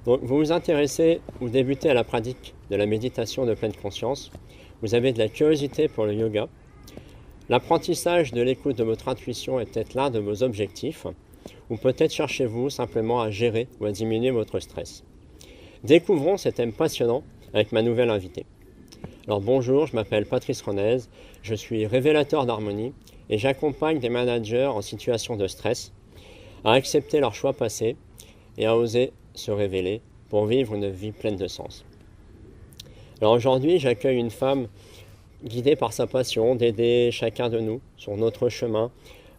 Donc, vous vous intéressez ou débutez à la pratique de la méditation de pleine conscience. Vous avez de la curiosité pour le yoga. L'apprentissage de l'écoute de votre intuition est peut-être l'un de vos objectifs. Ou peut-être cherchez-vous simplement à gérer ou à diminuer votre stress. Découvrons ces thèmes passionnants avec ma nouvelle invitée. Alors bonjour, je m'appelle Patrice Renez, je suis révélateur d'harmonie et j'accompagne des managers en situation de stress à accepter leurs choix passés et à oser se révéler pour vivre une vie pleine de sens. Alors aujourd'hui, j'accueille une femme guidée par sa passion d'aider chacun de nous sur notre chemin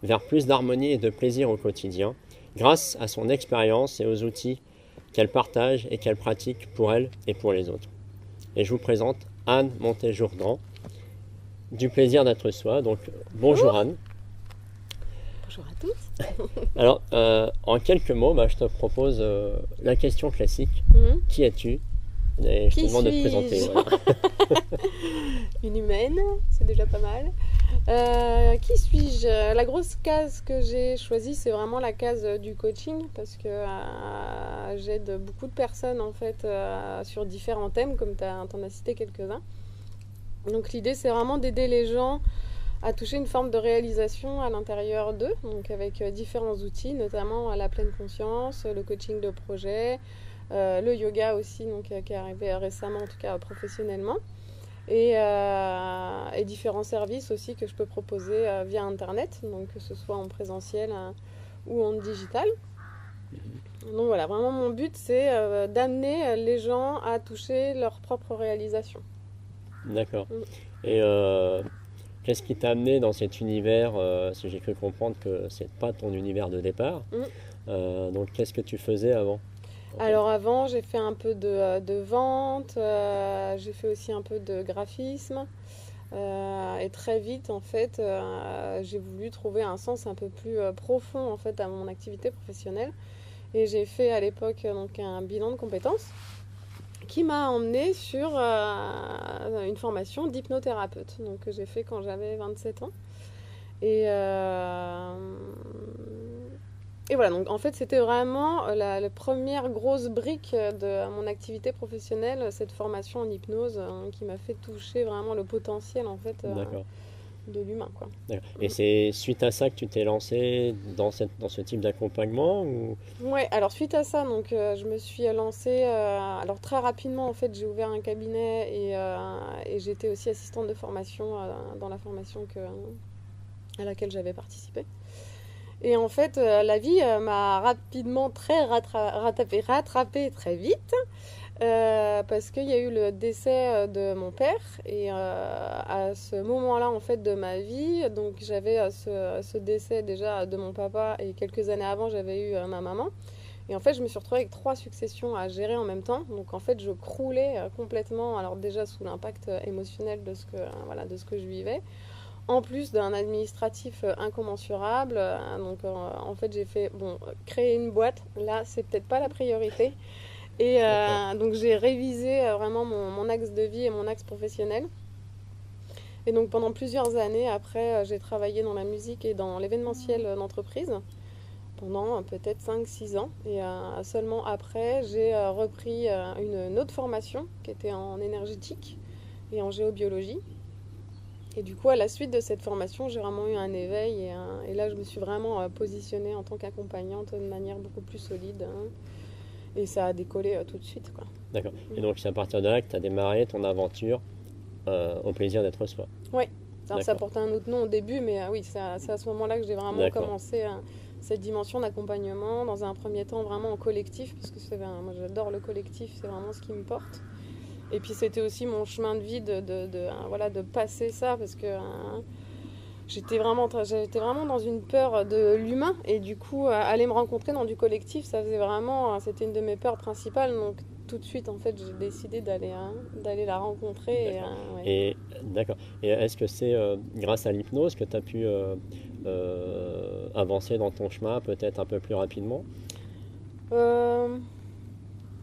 vers plus d'harmonie et de plaisir au quotidien, grâce à son expérience et aux outils qu'elle partage et qu'elle pratique pour elle et pour les autres. Et je vous présente Anne Monté-Jourdan, du plaisir d'être soi. Donc bonjour Anne. Bonjour à tous. Alors en quelques mots, je te propose la question classique. Qui es-tu? Et je te demande de te présenter. Voilà. Une humaine, c'est déjà pas mal. Qui suis-je? La grosse case que j'ai choisie, c'est vraiment la case du coaching, parce que j'aide beaucoup de personnes en fait sur différents thèmes, comme tu en as cité quelques-uns. Donc l'idée, c'est vraiment d'aider les gens à toucher une forme de réalisation à l'intérieur d'eux, donc avec différents outils, notamment la pleine conscience, le coaching de projet, le yoga aussi, donc, qui est arrivé récemment, en tout cas professionnellement. Et différents services aussi que je peux proposer via Internet, donc que ce soit en présentiel ou en digital. Donc voilà, vraiment mon but, c'est d'amener les gens à toucher leur propre réalisation. D'accord. Et qu'est-ce qui t'a amené dans cet univers, si j'ai cru comprendre que c'est pas ton univers de départ. Donc qu'est-ce que tu faisais avant? Alors avant, j'ai fait un peu de vente, j'ai fait aussi un peu de graphisme. Et très vite, en fait, j'ai voulu trouver un sens un peu plus profond en fait, à mon activité professionnelle. Et j'ai fait à l'époque donc, un bilan de compétences qui m'a emmenée sur une formation d'hypnothérapeute, donc, que j'ai fait quand j'avais 27 ans. Et voilà, donc en fait, c'était vraiment la première grosse brique de mon activité professionnelle, cette formation en hypnose qui m'a fait toucher vraiment le potentiel en fait de l'humain, quoi. Et c'est suite à ça que tu t'es lancée dans ce type d'accompagnement ou... Ouais, alors suite à ça, donc je me suis lancée. Alors très rapidement, en fait, j'ai ouvert un cabinet et j'étais aussi assistante de formation dans la formation à laquelle j'avais participé. Et en fait, la vie m'a rapidement rattrapé très vite parce qu'il y a eu le décès de mon père. Et à ce moment-là, en fait, de ma vie, donc j'avais ce décès déjà de mon papa et quelques années avant, j'avais eu ma maman. Et en fait, je me suis retrouvée avec 3 successions à gérer en même temps. Donc en fait, je croulais complètement, alors déjà sous l'impact émotionnel de ce que je vivais. En plus d'un administratif incommensurable, donc en fait j'ai fait, créer une boîte, là c'est peut-être pas la priorité. Et donc j'ai révisé vraiment mon axe de vie et mon axe professionnel. Et donc pendant plusieurs années après, j'ai travaillé dans la musique et dans l'événementiel d'entreprise pendant peut-être 5-6 ans. Et seulement après, j'ai repris une autre formation qui était en énergétique et en géobiologie. Et du coup, à la suite de cette formation, j'ai vraiment eu un éveil et là, je me suis vraiment positionnée en tant qu'accompagnante de manière beaucoup plus solide. Et ça a décollé tout de suite, quoi. D'accord. Et donc, c'est à partir de là que tu as démarré ton aventure au plaisir d'être soi. Oui. Alors, ça portait un autre nom au début, mais oui, c'est à ce moment-là que j'ai vraiment commencé cette dimension d'accompagnement. Dans un premier temps, vraiment en collectif, parce que moi, j'adore le collectif, c'est vraiment ce qui me porte. Et puis c'était aussi mon chemin de vie de passer ça, parce que j'étais vraiment dans une peur de l'humain, et du coup aller me rencontrer dans du collectif, c'était une de mes peurs principales. Donc tout de suite en fait j'ai décidé d'aller la rencontrer. D'accord. Et est-ce que c'est grâce à l'hypnose que tu as pu avancer dans ton chemin peut-être un peu plus rapidement?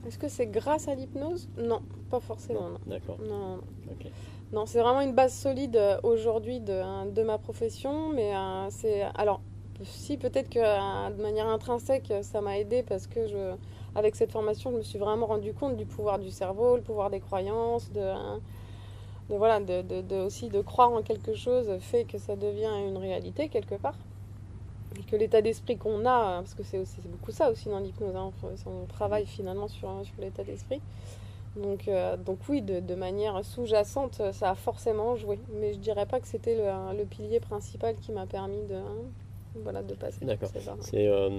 Est-ce que c'est grâce à l'hypnose? Non, pas forcément. Non. D'accord. Non. Okay. Non, c'est vraiment une base solide aujourd'hui de ma profession, mais si peut-être que de manière intrinsèque, ça m'a aidé parce que avec cette formation, je me suis vraiment rendu compte du pouvoir du cerveau, le pouvoir des croyances, voilà, aussi de croire en quelque chose fait que ça devient une réalité quelque part. Et que l'état d'esprit qu'on a, parce que c'est beaucoup ça aussi dans l'hypnose, hein, on travaille finalement sur l'état d'esprit. Donc oui, de manière sous-jacente, ça a forcément joué. Mais je dirais pas que c'était le pilier principal qui m'a permis voilà, de passer D'accord. ces barres.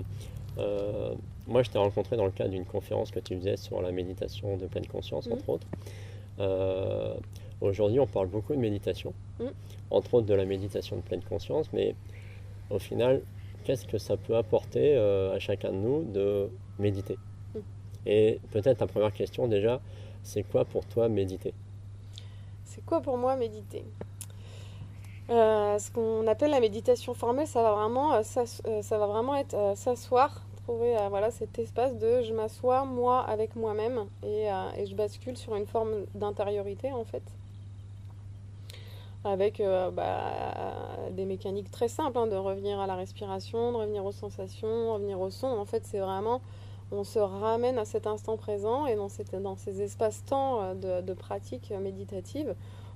Moi, je t'ai rencontré dans le cadre d'une conférence que tu faisais sur la méditation de pleine conscience, entre autres. Aujourd'hui, on parle beaucoup de méditation, entre autres de la méditation de pleine conscience, mais au final, qu'est-ce que ça peut apporter à chacun de nous de méditer? Et peut-être la première question déjà, c'est quoi pour toi méditer? C'est quoi pour moi méditer? Ce qu'on appelle la méditation formelle, ça va vraiment être s'asseoir, trouver voilà, cet espace de je m'assois moi avec moi-même et je bascule sur une forme d'intériorité en fait. Avec des mécaniques très simples, hein, de revenir à la respiration, de revenir aux sensations, revenir au son. En fait, c'est vraiment, on se ramène à cet instant présent et dans ces espaces-temps de pratique méditative,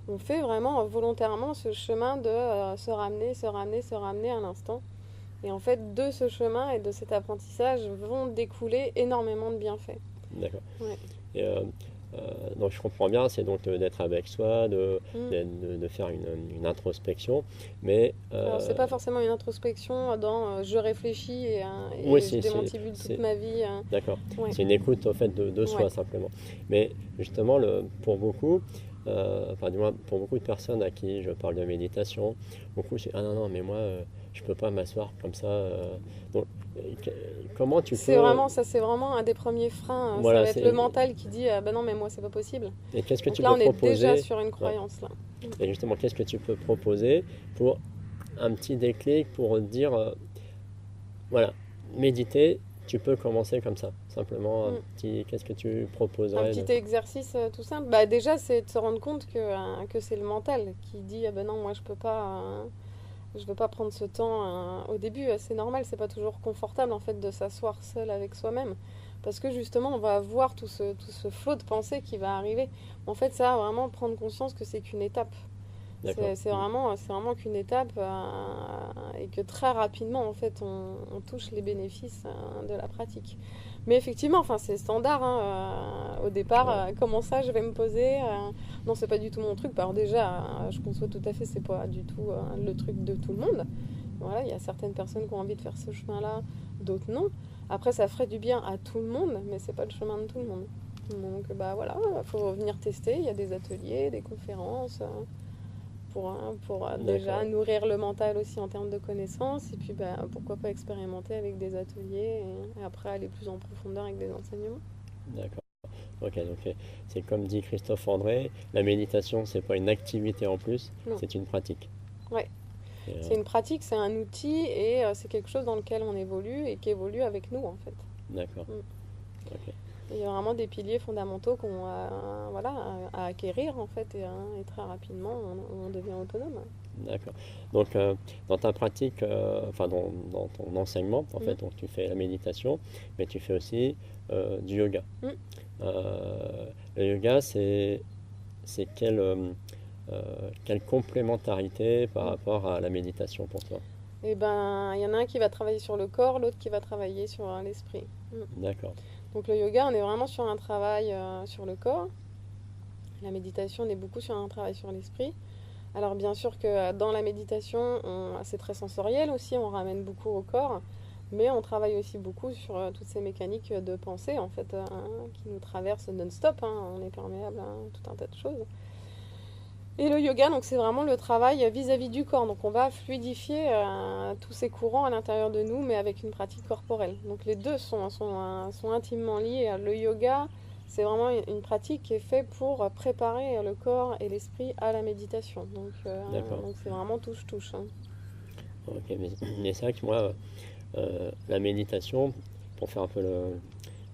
on fait vraiment volontairement ce chemin de se ramener à l'instant. Et en fait, de ce chemin et de cet apprentissage vont découler énormément de bienfaits. D'accord. Ouais. Et, donc je comprends bien, c'est donc d'être avec soi, de faire une introspection, mais... Alors c'est pas forcément une introspection dans je réfléchis et oui, je démantibule toute ma vie. D'accord, ouais. C'est une écoute au fait de soi simplement. Mais justement, pour beaucoup, enfin du moins pour beaucoup de personnes à qui je parle de méditation, beaucoup c'est ah non, mais moi je peux pas m'asseoir comme ça. Donc comment tu peux... C'est vraiment un des premiers freins. Voilà, ça va être le mental qui dit bah non mais moi c'est pas possible. Et qu'est-ce que Donc tu là peux on est proposer... déjà sur une croyance là. Et justement, qu'est-ce que tu peux proposer pour un petit déclic pour dire voilà, méditer, tu peux commencer comme ça, simplement qu'est-ce que tu proposerais? Un petit exercice tout simple. Bah déjà c'est de se rendre compte que c'est le mental qui dit ah ben non moi je peux pas. Je veux pas prendre ce temps. Au début, c'est normal, c'est pas toujours confortable en fait de s'asseoir seul avec soi-même. Parce que justement, on va avoir tout ce flot de pensée qui va arriver. En fait, ça, vraiment prendre conscience que c'est qu'une étape. C'est vraiment qu'une étape et que très rapidement, en fait, on touche les bénéfices de la pratique. Mais effectivement, enfin, c'est standard. Au départ, comment ça, je vais me poser non, c'est pas du tout mon truc. Alors déjà, je conçois tout à fait, c'est pas du tout le truc de tout le monde. Voilà, il y a certaines personnes qui ont envie de faire ce chemin-là, d'autres non. Après, ça ferait du bien à tout le monde, mais c'est pas le chemin de tout le monde. Donc, bah voilà, faut venir tester. Il y a des ateliers, des conférences pour déjà nourrir le mental aussi en termes de connaissances. Et puis, bah, pourquoi pas expérimenter avec des ateliers et après aller plus en profondeur avec des enseignements. D'accord. Ok, donc c'est comme dit Christophe André, la méditation, c'est pas une activité en plus, c'est une pratique. Ouais. C'est une pratique, c'est un outil et c'est quelque chose dans lequel on évolue et qui évolue avec nous en fait. D'accord. Okay. Il y a vraiment des piliers fondamentaux qu'on à acquérir en fait et très rapidement on devient autonome. D'accord. Donc dans ta pratique, enfin dans ton enseignement, en fait, donc tu fais la méditation, mais tu fais aussi du yoga. Le yoga, c'est quelle complémentarité par rapport à la méditation pour toi? Eh ben, il y en a un qui va travailler sur le corps, l'autre qui va travailler sur l'esprit. D'accord. Donc le yoga, on est vraiment sur un travail sur le corps. La méditation, on est beaucoup sur un travail sur l'esprit. Alors bien sûr que dans la méditation, c'est très sensoriel aussi, on ramène beaucoup au corps, mais on travaille aussi beaucoup sur toutes ces mécaniques de pensée en fait, qui nous traversent non-stop. On est perméable à tout un tas de choses. Et le yoga, donc c'est vraiment le travail vis-à-vis du corps. Donc on va fluidifier tous ces courants à l'intérieur de nous, mais avec une pratique corporelle. Donc les deux sont intimement liés. Le yoga, c'est vraiment une pratique qui est faite pour préparer le corps et l'esprit à la méditation. Donc c'est vraiment touche-touche. Ok, mais c'est vrai que moi, la méditation, pour faire un peu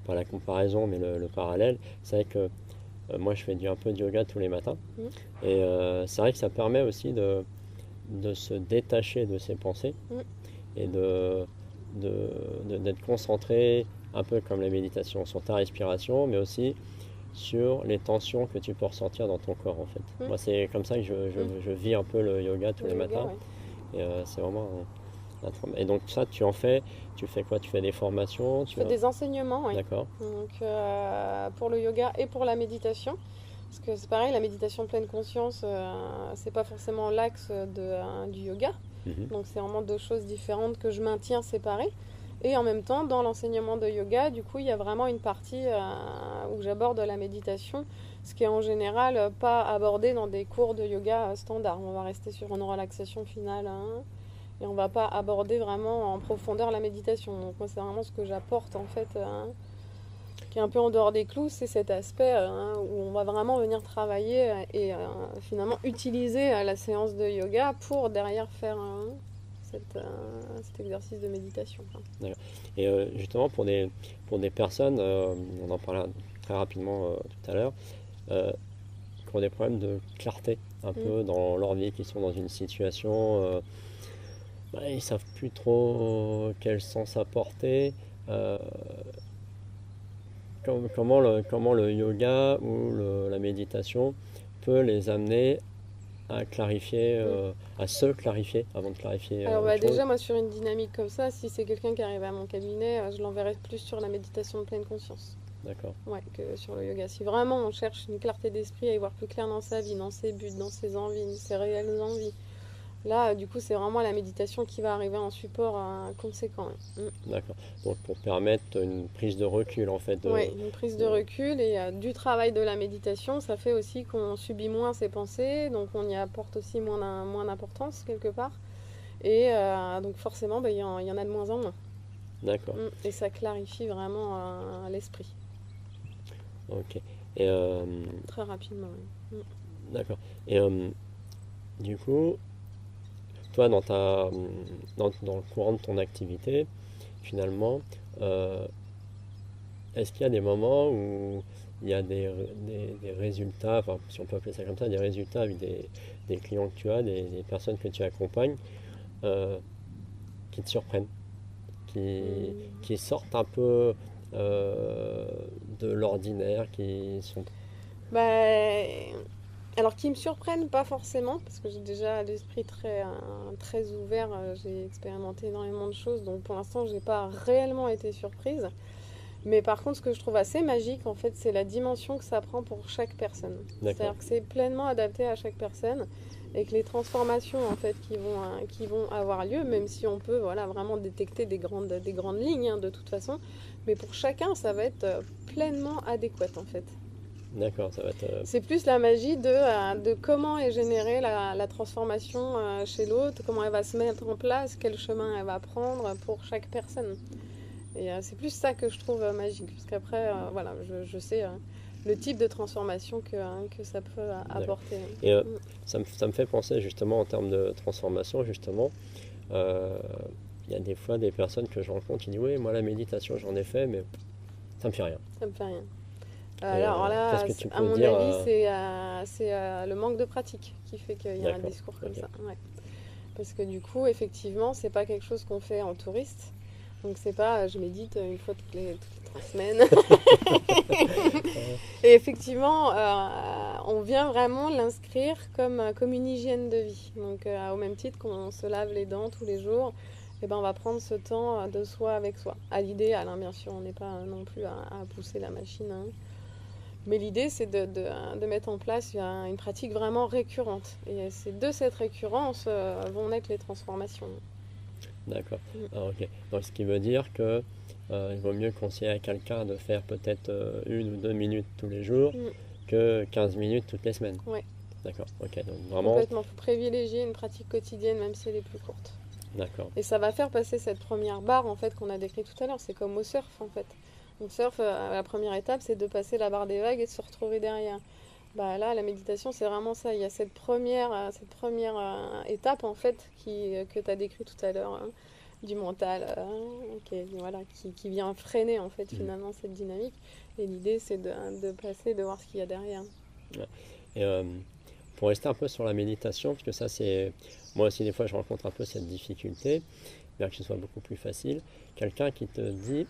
pas la comparaison, mais le parallèle, c'est vrai que moi je fais un peu de yoga tous les matins. Et c'est vrai que ça permet aussi de se détacher de ses pensées et d'être concentré, un peu comme la méditation, sur ta respiration, mais aussi sur les tensions que tu peux ressentir dans ton corps en fait. Moi c'est comme ça que je vis un peu le yoga tous les matins. Et c'est vraiment et donc ça tu fais quoi? Tu fais des formations? Je fais des enseignements, oui. D'accord. Donc pour le yoga et pour la méditation. Parce que c'est pareil, la méditation pleine conscience, c'est pas forcément l'axe du yoga. Donc c'est vraiment deux choses différentes que je maintiens séparées. Et en même temps, dans l'enseignement de yoga, du coup, il y a vraiment une partie où j'aborde la méditation, ce qui est en général pas abordé dans des cours de yoga standard. On va rester sur une relaxation finale, hein, et on va pas aborder vraiment en profondeur la méditation. Donc moi, c'est vraiment ce que j'apporte en fait, qui est un peu en dehors des clous, c'est cet aspect où on va vraiment venir travailler et finalement utiliser la séance de yoga pour derrière faire cet exercice de méditation. D'accord. Et justement pour des personnes, on en parlait très rapidement tout à l'heure, qui ont des problèmes de clarté un peu dans leur vie, qui sont dans une situation, ils ne savent plus trop quel sens apporter. Comment le yoga ou la méditation peut les amener à clarifier, à se clarifier avant de clarifier. Alors déjà, moi sur une dynamique comme ça, si c'est quelqu'un qui arrive à mon cabinet, je l'enverrai plus sur la méditation de pleine conscience. D'accord. Ouais, que sur le yoga. Si vraiment on cherche une clarté d'esprit, à y voir plus clair dans sa vie, dans ses buts, dans ses envies, ses réelles envies, là, du coup, c'est vraiment la méditation qui va arriver en support conséquent. D'accord. Donc pour permettre une prise de recul en fait. Oui, une prise de recul et du travail de la méditation, ça fait aussi qu'on subit moins ses pensées, donc on y apporte aussi moins d'importance quelque part. Et donc forcément, il y en a de moins en moins. D'accord. Et ça clarifie vraiment l'esprit. Ok. Et très rapidement. Oui. D'accord. Et du coup, toi, dans le courant de ton activité, finalement, est-ce qu'il y a des moments où il y a des résultats, enfin, si on peut appeler ça comme ça, des résultats avec des clients que tu as, des personnes que tu accompagnes, qui te surprennent, qui sortent un peu de l'ordinaire, qui sont... Alors qui me surprennent pas forcément, parce que j'ai déjà l'esprit très ouvert, j'ai expérimenté énormément de choses, donc pour l'instant j'ai pas réellement été surprise. Mais par contre, ce que je trouve assez magique, en fait, c'est la dimension que ça prend pour chaque personne. C'est-à-dire que c'est pleinement adapté à chaque personne et que les transformations, en fait, qui vont avoir lieu, même si on peut, vraiment détecter des grandes lignes, hein, de toute façon, mais pour chacun, ça va être pleinement adéquat, en fait. D'accord, ça va être... C'est plus la magie de comment est générée la transformation chez l'autre, comment elle va se mettre en place, quel chemin elle va prendre pour chaque personne. Et c'est plus ça que je trouve magique, parce qu'après, je sais le type de transformation que ça peut apporter. Et ça me fait penser justement en termes de transformation, justement, il y a des fois des personnes que je rencontre qui disent oui, moi la méditation j'en ai fait, mais ça me fait rien. Ça me fait rien. Alors là, à mon avis, c'est le manque de pratique qui fait qu'il y a un discours comme ça. Ouais. Parce que du coup, effectivement, c'est pas quelque chose qu'on fait en touriste. Donc c'est pas je médite une fois toutes les 3 semaines. Et effectivement, on vient vraiment l'inscrire comme une hygiène de vie. Donc au même titre qu'on se lave les dents tous les jours, on va prendre ce temps de soi avec soi. À l'idéal, bien sûr, on n'est pas non plus à pousser la machine. Hein. Mais l'idée, c'est de mettre en place une pratique vraiment récurrente. Et c'est de cette récurrence vont naître les transformations. D'accord. Alors, ok. Donc, ce qui veut dire que il vaut mieux conseiller à quelqu'un de faire peut-être 1 ou 2 minutes tous les jours que 15 minutes toutes les semaines. Oui. D'accord. Ok. Donc vraiment. Complètement. Il faut privilégier une pratique quotidienne, même si elle est plus courte. D'accord. Et ça va faire passer cette première barre en fait qu'on a décrit tout à l'heure. C'est comme au surf en fait. Donc surf, la première étape, c'est de passer la barre des vagues et de se retrouver derrière. Là, la méditation, c'est vraiment ça. Il y a cette première étape, en fait, que tu as décrit tout à l'heure, hein, du mental, qui vient freiner, en fait, finalement, cette dynamique. Et l'idée, c'est de passer, de voir ce qu'il y a derrière. Ouais. Et pour rester un peu sur la méditation, parce que ça c'est, moi aussi des fois je rencontre un peu cette difficulté, bien que ce soit beaucoup plus facile, quelqu'un qui te dit,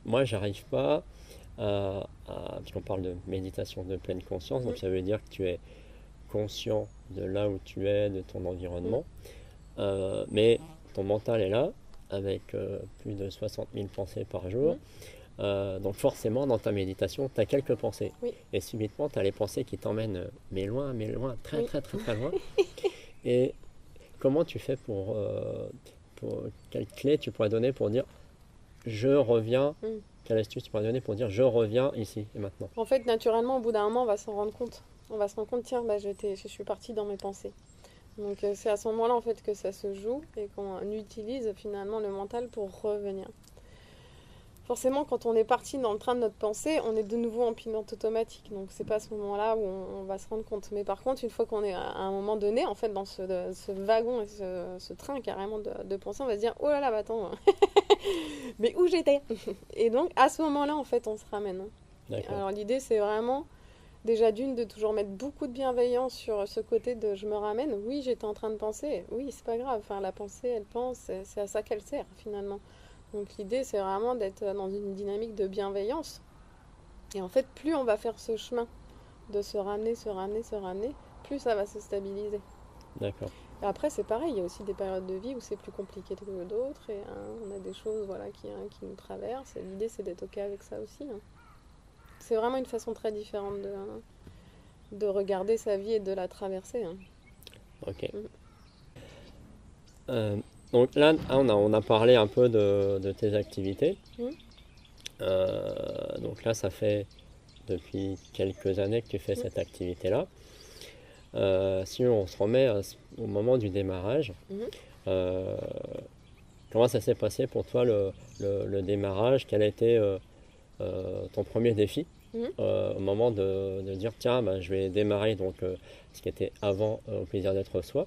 moi j'arrive pas parce qu'on parle de méditation de pleine conscience, donc ça veut dire que tu es conscient de là où tu es, de ton environnement, mais ton mental est là, avec plus de 60 000 pensées par jour. Donc forcément, dans ta méditation, tu as quelques pensées. Oui. Et subitement, tu as les pensées qui t'emmènent mais loin, très très très très loin. Et comment tu fais pour quelle clé tu pourrais donner pour dire je reviens, quelle astuce tu pourrais donner pour dire je reviens ici et maintenant? En fait, naturellement, au bout d'un moment, on va s'en rendre compte. On va se rendre compte, tiens, je suis partie dans mes pensées. Donc c'est à ce moment-là en fait que ça se joue et qu'on utilise finalement le mental pour revenir. Forcément, quand on est parti dans le train de notre pensée, on est de nouveau en pilote automatique. Donc c'est pas à ce moment-là où on va se rendre compte. Mais par contre, une fois qu'on est à un moment donné, en fait, dans ce wagon et ce train carrément de pensée, on va se dire, oh là là, bah attends, mais où j'étais? Et donc à ce moment-là, en fait, on se ramène. D'accord. Alors l'idée, c'est vraiment déjà de toujours mettre beaucoup de bienveillance sur ce côté de je me ramène. Oui, j'étais en train de penser. Oui, c'est pas grave. Enfin, la pensée, elle pense. C'est à ça qu'elle sert finalement. Donc l'idée, c'est vraiment d'être dans une dynamique de bienveillance. Et en fait, plus on va faire ce chemin de se ramener, plus ça va se stabiliser. D'accord. Et après, c'est pareil. Il y a aussi des périodes de vie où c'est plus compliqué que d'autres. Et on a des choses qui nous traversent. Et l'idée, c'est d'être OK avec ça aussi. C'est vraiment une façon très différente de regarder sa vie et de la traverser. Ok. Donc là, on a parlé un peu de tes activités. Donc là, ça fait depuis quelques années que tu fais cette activité-là. Si on se remet au moment du démarrage, comment ça s'est passé pour toi le démarrage? Quel a été ton premier défi au moment de dire tiens, bah, je vais démarrer donc, ce qui était avant au plaisir d'être soi.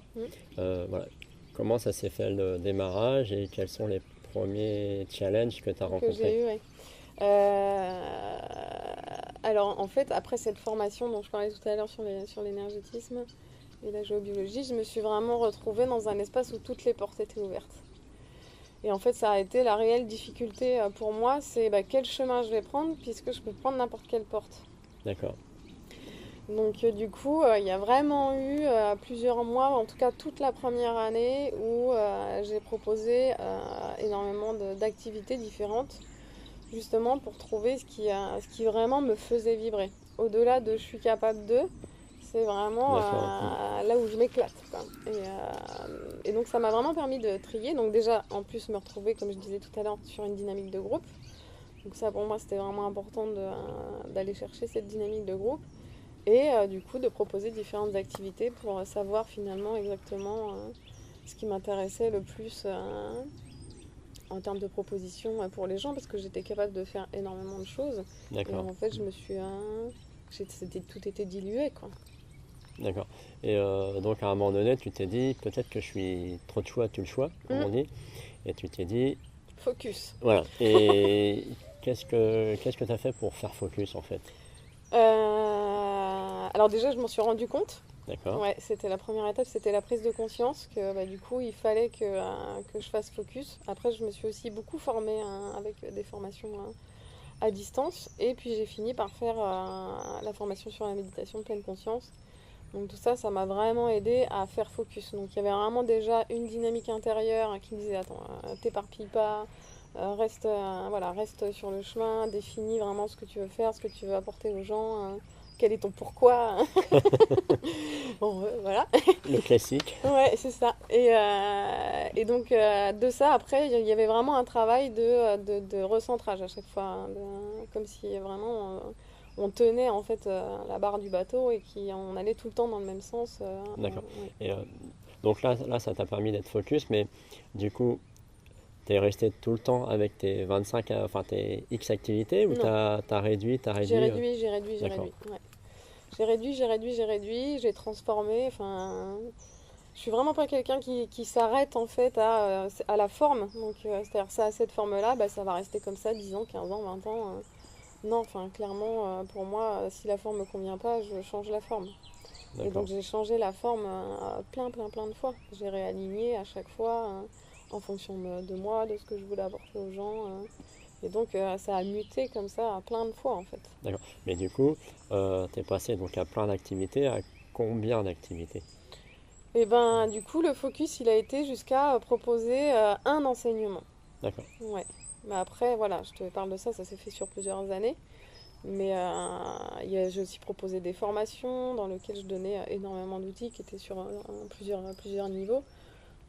Voilà. Comment ça s'est fait le démarrage et quels sont les premiers challenges que tu as rencontrés? Que j'ai eu, ouais. Alors en fait, après cette formation dont je parlais tout à l'heure sur l'énergétisme et la géobiologie, je me suis vraiment retrouvée dans un espace où toutes les portes étaient ouvertes. Et en fait, ça a été la réelle difficulté pour moi, c'est quel chemin je vais prendre, puisque je peux prendre n'importe quelle porte. D'accord. Donc du coup, il y a vraiment eu plusieurs mois, en tout cas toute la première année, où j'ai proposé énormément d'activités différentes, justement pour trouver ce qui vraiment me faisait vibrer. Au-delà de je suis capable de, c'est vraiment là où je m'éclate. Et donc ça m'a vraiment permis de trier. Donc déjà, en plus, me retrouver, comme je disais tout à l'heure, sur une dynamique de groupe. Donc ça, pour moi, c'était vraiment important d'aller chercher cette dynamique de groupe. Et du coup, de proposer différentes activités pour savoir finalement exactement ce qui m'intéressait le plus en termes de propositions pour les gens, parce que j'étais capable de faire énormément de choses. D'accord. Et en fait, je me suis... tout était dilué, quoi. D'accord. Et donc à un moment donné, tu t'es dit peut-être que je suis trop de choix, tu le choix, comme on dit. Et tu t'es dit... Focus. Voilà. Et qu'est-ce que tu as fait pour faire focus en fait? Alors déjà, je m'en suis rendu compte. D'accord. Ouais, c'était la première étape, c'était la prise de conscience que du coup, il fallait que je fasse focus. Après, je me suis aussi beaucoup formée avec des formations à distance. Et puis, j'ai fini par faire la formation sur la méditation de pleine conscience. Donc tout ça, ça m'a vraiment aidé à faire focus. Donc il y avait vraiment déjà une dynamique intérieure qui me disait attends, t'éparpille pas, reste sur le chemin, définis vraiment ce que tu veux faire, ce que tu veux apporter aux gens, quel est ton pourquoi. Bon, voilà. Le classique. Ouais, c'est ça. Et donc de ça, après, il y avait vraiment un travail de recentrage à chaque fois, comme si vraiment... on tenait en fait la barre du bateau et on allait tout le temps dans le même sens. D'accord. Ouais. Et donc là, ça t'a permis d'être focus, mais du coup, t'es resté tout le temps avec tes 25, enfin tes X activités ou t'as réduit, J'ai réduit. Ouais. J'ai réduit, j'ai transformé. Enfin, je suis vraiment pas quelqu'un qui s'arrête en fait à la forme. Donc, c'est-à-dire ça a cette forme-là, ça va rester comme ça 10 ans, 15 ans, 20 ans. Non, enfin, clairement, pour moi, si la forme me convient pas, je change la forme. Et donc j'ai changé la forme plein de fois. J'ai réaligné à chaque fois en fonction de moi, de ce que je voulais apporter aux gens. Et donc ça a muté comme ça plein de fois en fait. D'accord. Mais du coup, tu es passé donc à plein d'activités, à combien d'activités? Et ben du coup le focus il a été jusqu'à proposer un enseignement. D'accord. Ouais. Mais après voilà, je te parle de ça, ça s'est fait sur plusieurs années. Mais j'ai aussi proposé des formations dans lesquelles je donnais énormément d'outils qui étaient sur plusieurs niveaux.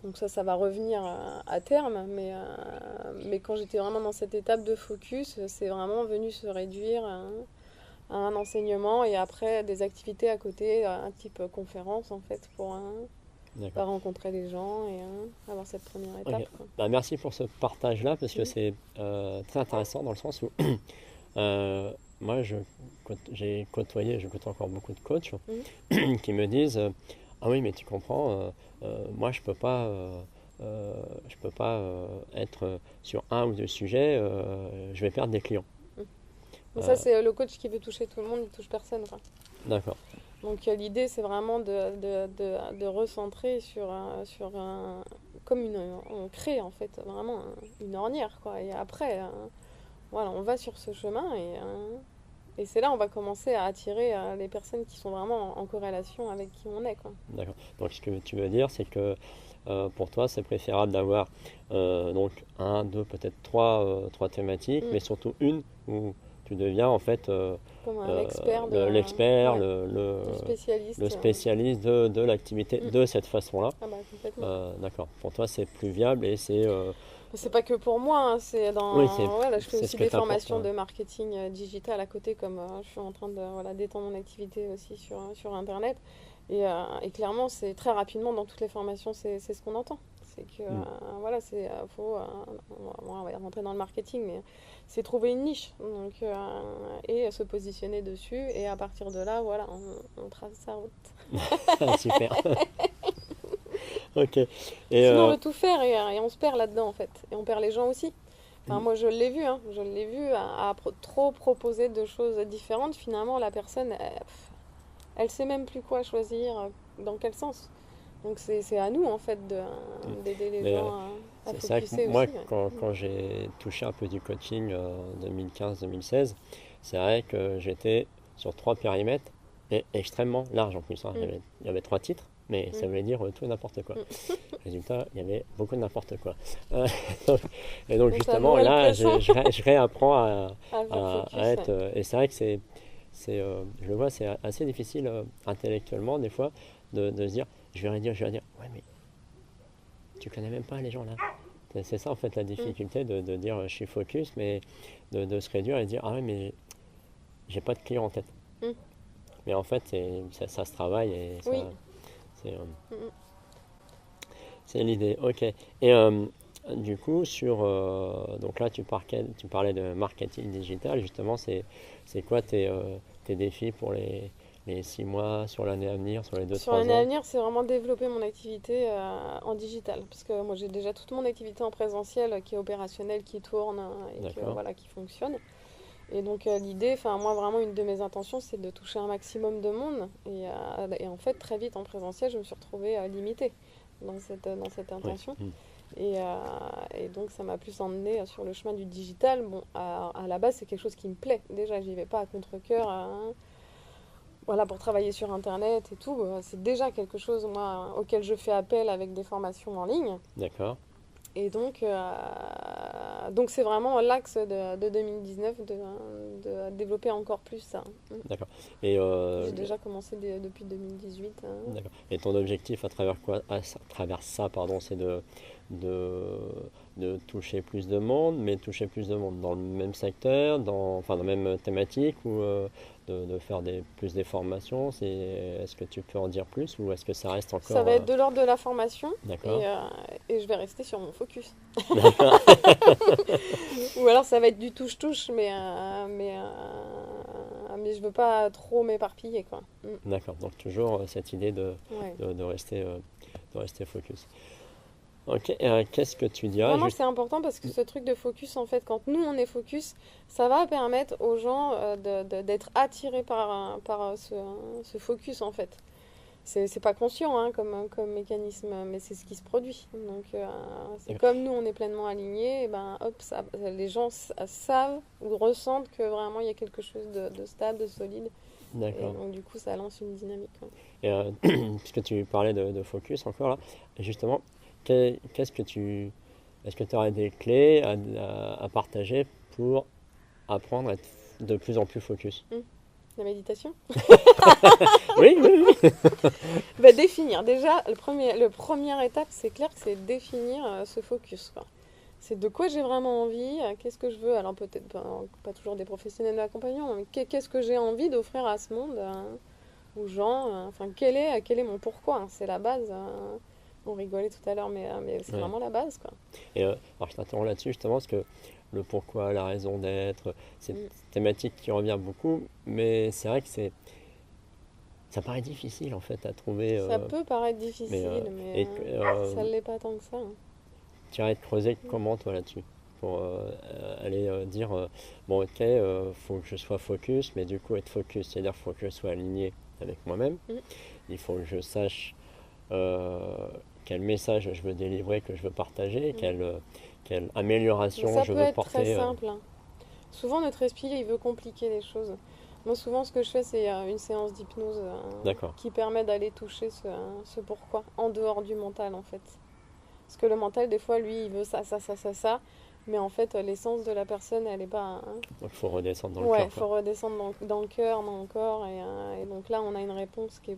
Donc ça va revenir à terme. Mais quand j'étais vraiment dans cette étape de focus, c'est vraiment venu se réduire à un enseignement et après des activités à côté, un type conférence en fait, pour rencontrer les gens et avoir cette première étape. Ok. Quoi. Bah, merci pour ce partage-là parce que c'est très intéressant dans le sens où moi j'ai côtoyé, je côtoie encore beaucoup de coachs qui me disent ah oui mais tu comprends, moi je peux pas être sur un ou deux sujets, je vais perdre des clients. Mais ça c'est le coach qui veut toucher tout le monde, il touche personne. Quoi. D'accord. Donc l'idée c'est vraiment de recentrer comme on crée en fait vraiment une ornière quoi. Et après voilà on va sur ce chemin et c'est là on va commencer à attirer les personnes qui sont vraiment en corrélation avec qui on est quoi. D'accord. Donc ce que tu veux dire c'est que pour toi c'est préférable d'avoir donc un, deux, peut-être trois thématiques, mais surtout une où tu deviens en fait comme l'expert, le spécialiste de l'activité de cette façon-là. Ah bah, complètement. D'accord. Pour toi, c'est plus viable et c'est. C'est pas que pour moi, hein, c'est dans. Oui, là, je fais aussi des formations de marketing digital à côté, comme je suis en train de d'étendre mon activité aussi sur Internet. Et clairement, c'est très rapidement dans toutes les formations, c'est ce qu'on entend. C'est que voilà, on va rentrer dans le marketing, mais c'est trouver une niche donc, et se positionner dessus. Et à partir de là, voilà, on trace sa route. Super. Ok. Et sinon, on veut tout faire et on se perd là-dedans en fait. Et on perd les gens aussi. Enfin, moi, je l'ai vu, à trop proposer de choses différentes. Finalement, la personne, elle sait même plus quoi choisir, dans quel sens. Donc c'est à nous en fait d'aider les gens à focuser aussi. Moi, quand j'ai touché un peu du coaching en 2015-2016, c'est vrai que j'étais sur 3 périmètres et extrêmement large en plus. Hein. Il y avait 3 titres, mais ça voulait dire tout et n'importe quoi. Résultat, il y avait beaucoup de n'importe quoi. Et donc justement, là, je réapprends à être... et c'est vrai que je le vois, c'est assez difficile intellectuellement des fois de se dire, je vais dire, ouais mais tu connais même pas les gens là. C'est ça en fait la difficulté de dire je suis focus, mais de se réduire et de dire ah ouais mais j'ai pas de clients en tête. Mais en fait ça se travaille et c'est l'idée. Ok. Et du coup donc là tu parlais de marketing digital justement, c'est quoi tes défis pour les 6 mois, sur l'année à venir, sur les 2-3 ans? Sur l'année à venir, c'est vraiment développer mon activité en digital. Parce que moi, j'ai déjà toute mon activité en présentiel qui est opérationnelle, qui tourne et qui fonctionne. Et donc, l'idée, moi, vraiment, une de mes intentions, c'est de toucher un maximum de monde. Et en fait, très vite, en présentiel, je me suis retrouvée limitée dans cette intention. Et donc, ça m'a plus emmenée sur le chemin du digital. Bon, à la base, c'est quelque chose qui me plaît. Déjà, j'y vais pas à contre-cœur. Voilà, pour travailler sur Internet et tout, c'est déjà quelque chose, moi, auquel je fais appel avec des formations en ligne. D'accord. Et donc c'est vraiment l'axe de 2019 de développer encore plus ça. D'accord. Et j'ai déjà commencé depuis 2018. D'accord. Et ton objectif à travers ça, c'est de toucher plus de monde, mais toucher plus de monde dans le même secteur, dans la même thématique, ou de faire plus des formations. Est-ce que tu peux en dire plus ou est-ce que ça reste encore... Ça va être de l'ordre de la formation. D'accord. Et je vais rester sur mon focus. Ou alors ça va être du touche-touche, mais je veux pas trop m'éparpiller, quoi. D'accord, donc toujours cette idée de rester focus. Ok, qu'est-ce que tu dirais? Vraiment, c'est important parce que ce truc de focus, en fait, quand nous on est focus, ça va permettre aux gens d'être attirés par ce focus, en fait. c'est pas conscient hein, comme mécanisme, mais c'est ce qui se produit. Donc, c'est D'accord. comme nous, on est pleinement alignés, et ben, hop, les gens savent ou ressentent que vraiment il y a quelque chose de stable, de solide. Et D'accord. donc, du coup, ça lance une dynamique. Ouais. Et puisque tu parlais de focus encore là, justement, qu'est-ce que est-ce que tu aurais des clés à partager pour apprendre à être de plus en plus focus? La méditation. Oui, oui, oui. Bah, définir. Déjà, le première étape, c'est clair que c'est définir ce focus, quoi. C'est de quoi j'ai vraiment envie, qu'est-ce que je veux. Alors peut-être pas toujours des professionnels de l'accompagnement, mais qu'est-ce que j'ai envie d'offrir à ce monde, aux gens. Enfin, quel est mon pourquoi, hein. C'est la base. On rigolait tout à l'heure, mais c'est Ouais. vraiment la base, quoi. Et alors je t'interromps là-dessus justement parce que le pourquoi, la raison d'être, c'est une Mm. thématique qui revient beaucoup, mais c'est vrai que ça paraît difficile en fait à trouver. Ça peut paraître Mais difficile, mais et ça ne l'est pas tant que ça, hein. tu irais te creuser Mm. comment toi là-dessus pour aller dire bon ok faut que je sois focus, mais du coup être focus, c'est-à-dire faut que je sois aligné avec moi-même. Mm. Il faut que je sache euh, quel message je veux délivrer, que je veux partager, Mm. quelle Mais amélioration ça je peut veux être très porter. simple, hein. Souvent, notre esprit, il veut compliquer les choses. Moi, souvent, ce que je fais, c'est une séance d'hypnose D'accord, qui permet d'aller toucher ce pourquoi, en dehors du mental, en fait. Parce que le mental, des fois, lui, il veut ça, ça, ça, ça, ça. Mais en fait, l'essence de la personne, elle est pas, hein. donc il faut redescendre dans le Ouais, cœur il quoi. faut redescendre dans le cœur, dans le corps. Et donc là, on a une réponse qui est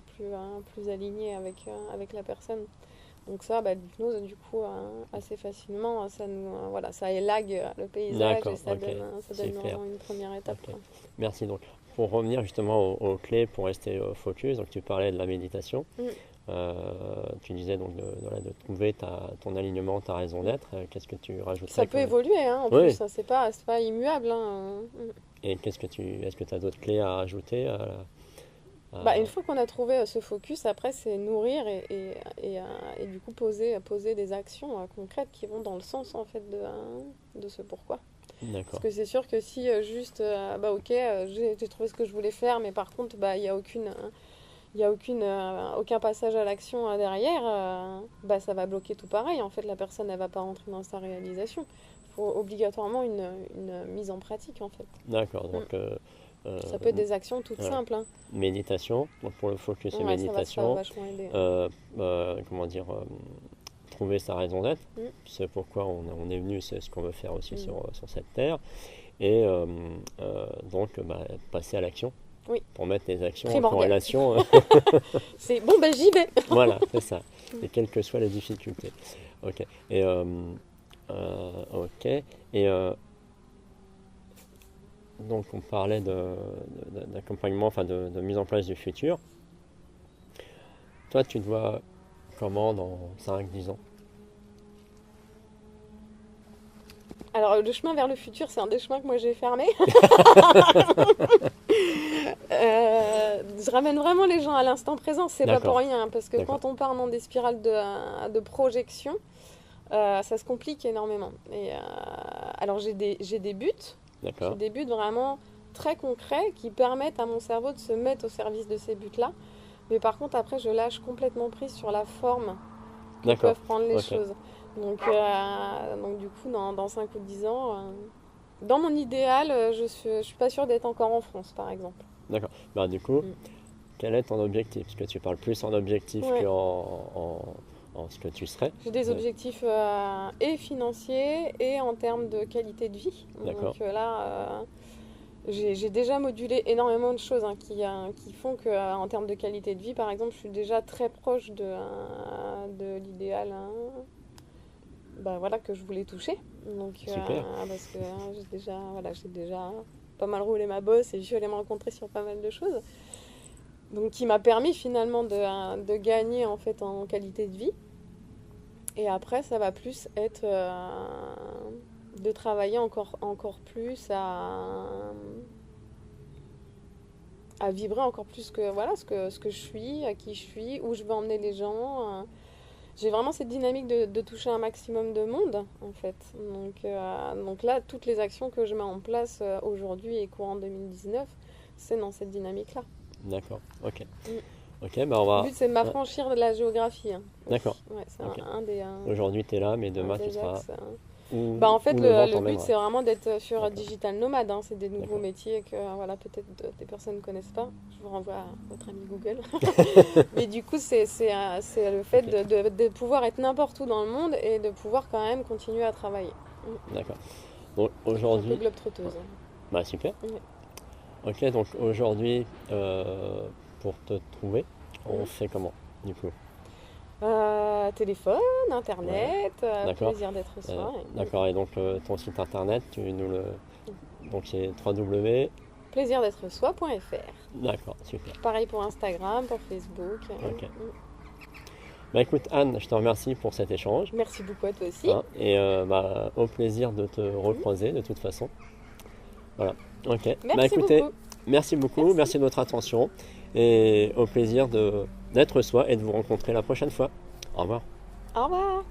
plus alignée avec la personne. Donc ça, bah, l'hypnose, du coup, assez facilement, ça nous, voilà, ça élague le paysage et D'accord, ok, ça donne super. vraiment une première étape, Ok, quoi. merci. Donc, pour revenir justement aux clés pour rester focus, donc tu parlais de la méditation. Mm, Tu disais donc voilà, de trouver ton alignement, ta raison mm. d'être. Qu'est-ce que tu Ça rajouterais peut comme... évoluer, hein, en Oui, plus, hein, c'est pas immuable, hein. et est-ce que tu as d'autres clés à rajouter Bah, une à- fois qu'on a trouvé ce focus, après, c'est nourrir et du coup poser des actions concrètes qui vont dans le sens, en fait, de ce pourquoi. Parce D'accord, que c'est sûr que si juste, bah ok, j'ai trouvé ce que je voulais faire, mais par contre, bah, il y a aucun passage à l'action derrière, bah, ça va bloquer tout pareil. En fait, la personne, elle va pas rentrer dans sa réalisation. Il faut obligatoirement une mise en pratique, en fait. d'accord. Mm. Donc, Ça peut être des actions toutes voilà. simples, hein. Méditation, donc pour le focus et Ouais, ça va méditation, vachement aider, hein. comment dire, trouver sa raison d'être, Mm. c'est pourquoi on est venu, c'est ce qu'on veut faire aussi Mm. sur cette terre, et donc bah, passer à l'action, Oui, pour mettre les actions en primordial. corrélation. C'est bon, bah j'y vais. Voilà, c'est ça. Mm. Et quelles que soient les difficultés. Ok. Et ok. Et donc on parlait d'accompagnement, enfin de mise en place du futur. Toi, tu te vois comment dans 5 10 ans? Alors, le chemin vers le futur, c'est un des chemins que moi j'ai fermé. Je ramène vraiment les gens à l'instant présent, c'est pas pour D'accord, rien, hein, parce que d'accord, quand on part dans des spirales de projection, ça se complique énormément. Alors, j'ai des buts. J'ai d'accord, des buts vraiment très concrets qui permettent à mon cerveau de se mettre au service de ces buts-là. Mais par contre, après, je lâche complètement prise sur la forme que d'accord. peuvent prendre les Ok, choses. Donc du coup, dans 5 ou 10 ans, dans mon idéal, je suis pas sûre d'être encore en France, par exemple. d'accord. Bah, du coup, Mm. quel est ton objectif? Parce que tu parles plus en objectif Ouais, en ce que tu serais. j'ai des Euh, objectifs et financiers et en termes de qualité de vie. D'accord, Donc là, j'ai déjà modulé énormément de choses hein, qui font que, en termes de qualité de vie, par exemple, je suis déjà très proche de l'idéal hein, bah, voilà, que je voulais toucher. Donc, super. parce que j'ai déjà pas mal roulé ma bosse et je suis allée me rencontrer sur pas mal de choses. Donc, qui m'a permis finalement de gagner en fait en qualité de vie. Et après, ça va plus être de travailler encore plus à vibrer encore plus que voilà ce que je suis, à qui je suis, où je veux emmener les gens. J'ai vraiment cette dynamique de toucher un maximum de monde, en fait. Donc là, toutes les actions que je mets en place aujourd'hui et courant 2019, c'est dans cette dynamique-là. D'accord, ok. Mm. Ok, bah on Le va. but, c'est de m'affranchir de la géographie. Hein. D'accord. Ouais, c'est Ok. un des. Aujourd'hui, tu es là, mais demain, tu des seras axes, où, Bah, en fait, où le vent le but, t'emmènera. c'est vraiment d'être sur D'accord. digital nomade. Hein. C'est des nouveaux D'accord. métiers que voilà, peut-être des personnes ne connaissent pas. Je vous renvoie à votre ami Google. Mais du coup, c'est le fait Ok. de pouvoir être n'importe où dans le monde et de pouvoir quand même continuer à travailler. D'accord. Donc Je suis un peu aujourd'hui, globe-trotteuse. bah super. Ouais. Ok, donc aujourd'hui, pour te trouver, on Mhm. fait comment du coup? Téléphone, Ouais, internet, d'accord. plaisir d'être soi. D'accord, et donc ton site internet, tu nous le. Donc c'est www. Plaisir d'être soi.fr. D'accord, super. Pareil pour Instagram, pour Facebook. Ok. Bah écoute Anne, je te remercie pour cet échange. Merci beaucoup à toi aussi. Hein, et bah, au plaisir de te recroiser de toute façon. Voilà. Ok. Bah Merci écoutez, beaucoup. merci beaucoup, Merci. merci de votre attention et au plaisir d'être soi et de vous rencontrer la prochaine fois. Au revoir. Au revoir.